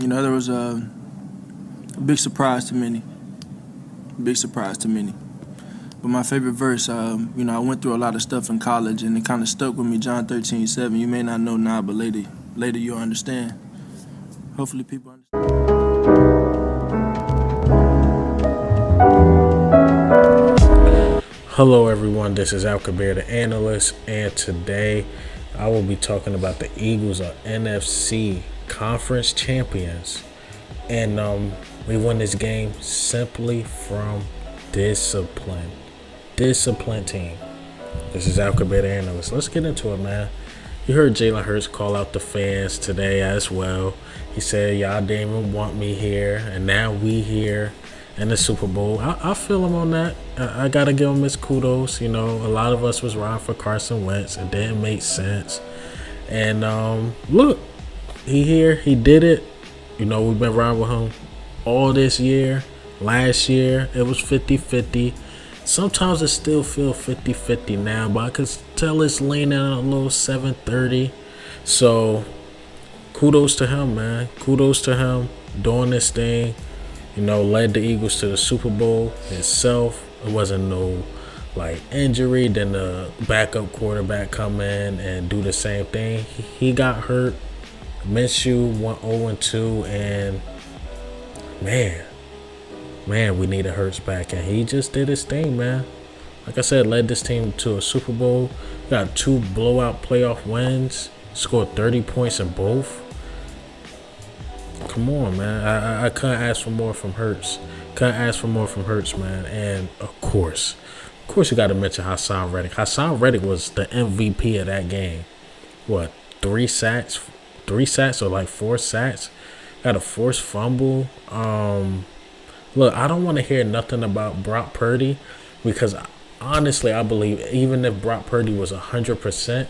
There was a big surprise to many. Big surprise to many. But my favorite verse, I went through a lot of stuff in college, and it kind of stuck with me. John 13:7. You may not know now, but later you'll understand. Hopefully, people understand. Hello everyone, this is Al Kabir, the analyst, and today I will be talking about the Eagles are NFC conference champions, and we won this game simply from discipline. Disciplined team. This is Al Kabir, the analyst. Let's get into it, man. You heard Jalen Hurts call out the fans today as well. He said, y'all didn't even want me here, and now we here in the Super Bowl. I feel him on that. I got to give him his kudos. A lot of us was riding for Carson Wentz. It didn't make sense. And look, he here. He did it. We've been riding with him all this year. Last year, it was 50-50. Sometimes it still feels 50-50 now, but I could tell it's leaning a little 7-30. So, kudos to him, man. Kudos to him doing this thing. Led the Eagles to the Super Bowl itself. It wasn't no injury. Then the backup quarterback come in and do the same thing. He got hurt. Minshew went 0-2, and man, we needed Hurts back, and he just did his thing, man. Like I said, led this team to a Super Bowl. Got 2 blowout playoff wins. Scored 30 points in both. Come on, man. I couldn't ask for more from Hurts. Man. And of course, you got to mention Hassan Reddick. Hassan Reddick was the MVP of that game. What, 3 sacks? 3 sacks or 4 sacks? Got a forced fumble. Look, I don't want to hear nothing about Brock Purdy because honestly, I believe even if Brock Purdy was 100%,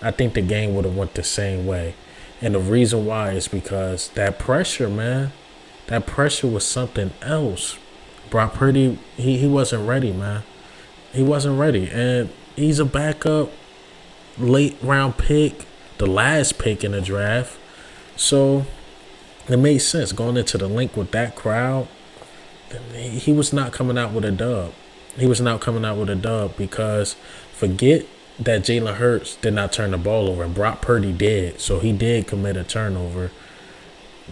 I think the game would have went the same way. And the reason why is because that pressure, man. That pressure was something else. Brock Purdy, he wasn't ready, man. He wasn't ready. And he's a backup late round pick, the last pick in the draft. So it made sense going into the link with that crowd. He was not coming out with a dub. Because forget that Jalen Hurts did not turn the ball over, and Brock Purdy did. So he did commit a turnover.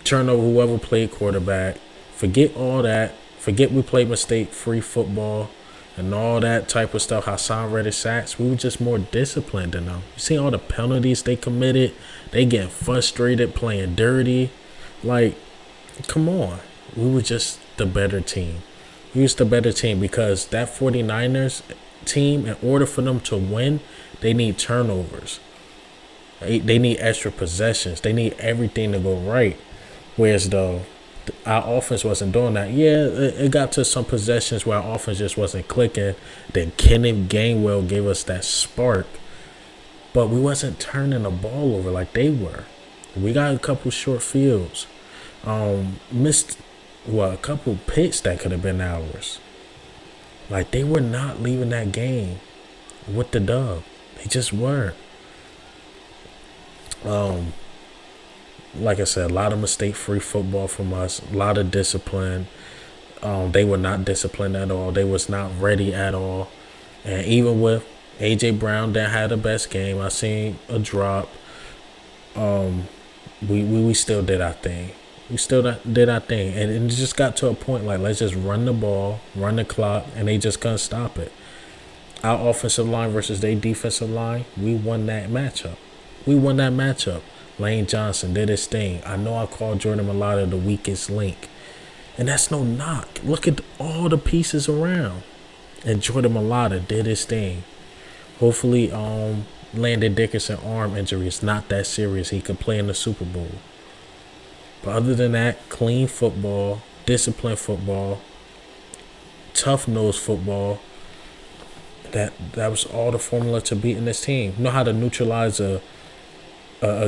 Whoever played quarterback. Forget all that. Forget we played mistake-free football and all that type of stuff. Hassan Reddick sacks. We were just more disciplined than them. You see all the penalties they committed? They getting frustrated, playing dirty. Come on. We were just the better team. We was the better team because that 49ers team, in order for them to win, they need turnovers. They need extra possessions. They need everything to go right. Whereas our offense wasn't doing that. Yeah, it got to some possessions where our offense just wasn't clicking. Then Kenneth Gainwell gave us that spark. But we wasn't turning the ball over like they were. We got a couple short fields. Missed a couple picks that could have been ours. They were not leaving that game with the dub. They just weren't. Like I said, a lot of mistake-free football from us. A lot of discipline. They were not disciplined at all. They was not ready at all. And even with A.J. Brown that had the best game, I seen a drop. We still did our thing. We still did our thing. And it just got to a point let's just run the ball, run the clock, and they just couldn't stop it. Our offensive line versus their defensive line, we won that matchup. Lane Johnson did his thing. I know I called Jordan Mailata the weakest link. And that's no knock. Look at all the pieces around. And Jordan Mailata did his thing. Hopefully, Landon Dickerson arm injury is not that serious. He could play in the Super Bowl. But other than that, clean football, disciplined football, tough-nosed football. That was all the formula to beating this team. You know how to neutralize a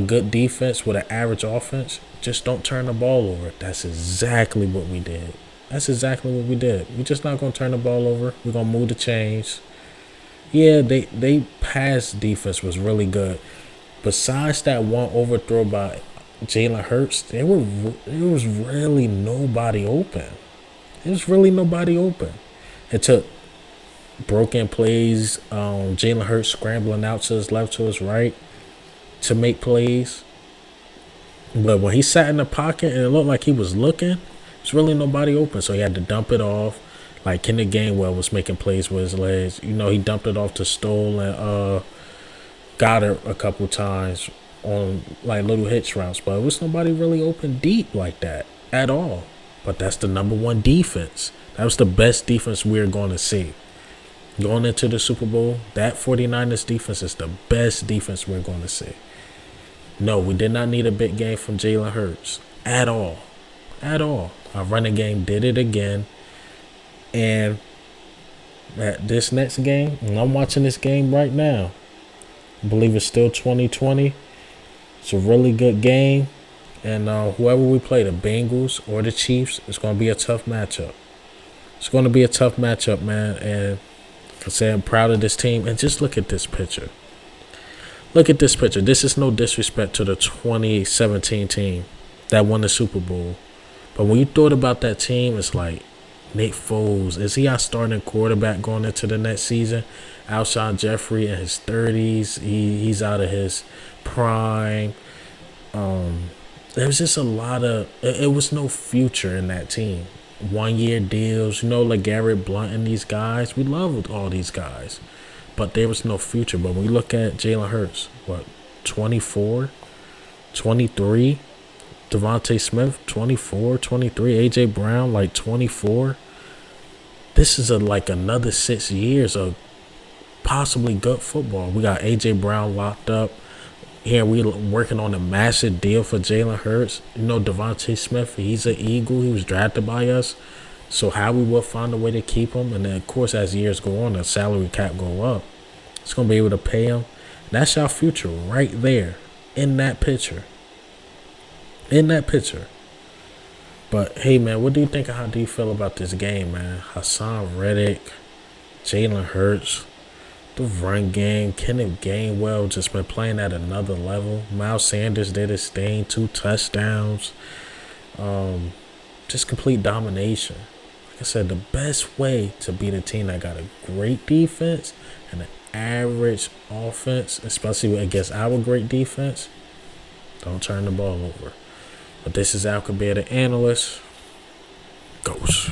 good defense with an average offense? Just don't turn the ball over. That's exactly what we did. We're just not going to turn the ball over. We're going to move the chains. Yeah, they pass defense was really good. Besides that one overthrow by Jalen Hurts, there was really nobody open. There was really nobody open. It took broken plays, Jalen Hurts scrambling out to his left, to his right to make plays. But when he sat in the pocket and it looked like he was looking, there's really nobody open. So he had to dump it off. Like Kenneth Gainwell was making plays with his legs. He dumped it off to Stoll and Goddard a couple times on like little hitch routes. But it was nobody really open deep like that at all. But that's the number one defense. That was the best defense we're going to see. Going into the Super Bowl, that 49ers defense is the best defense we're going to see. No, we did not need a big game from Jalen Hurts at all. At all. Our running game did it again. And at this next game, and I'm watching this game right now, I believe it's still 2020. It's a really good game. And whoever we play, the Bengals or the Chiefs, it's going to be a tough matchup. It's going to be a tough matchup, man. And I say I'm proud of this team. And just look at this picture. Look at this picture. This is no disrespect to the 2017 team that won the Super Bowl. But when you thought about that team, it's like Nick Foles. Is he our starting quarterback going into the next season? Alshon Jeffrey in his 30s. He's out of his prime. There was just a lot of... It was no future in that team. 1-year deals. Like Garrett Blunt and these guys. We loved all these guys. But there was no future. But when we look at Jalen Hurts, 24, 23, Devontae Smith, 24, 23, A.J. Brown, 24. This is like another 6 years of possibly good football. We got A.J. Brown locked up. Here we working on a massive deal for Jalen Hurts. Devontae Smith, he's an Eagle. He was drafted by us. So how we will find a way to keep him. And then, of course, as years go on, the salary cap go up. It's going to be able to pay him. That's our future right there in that picture. In that picture. But, hey, man, what do you think? How do you feel about this game, man? Hassan Reddick, Jalen Hurts, the run game, Kenneth Gainwell just been playing at another level. Miles Sanders did his thing, 2 touchdowns. Just complete domination. Like I said, the best way to beat a team that got a great defense and an average offense, especially against our great defense, don't turn the ball over. But this is Al Kabir, the analyst. Ghost.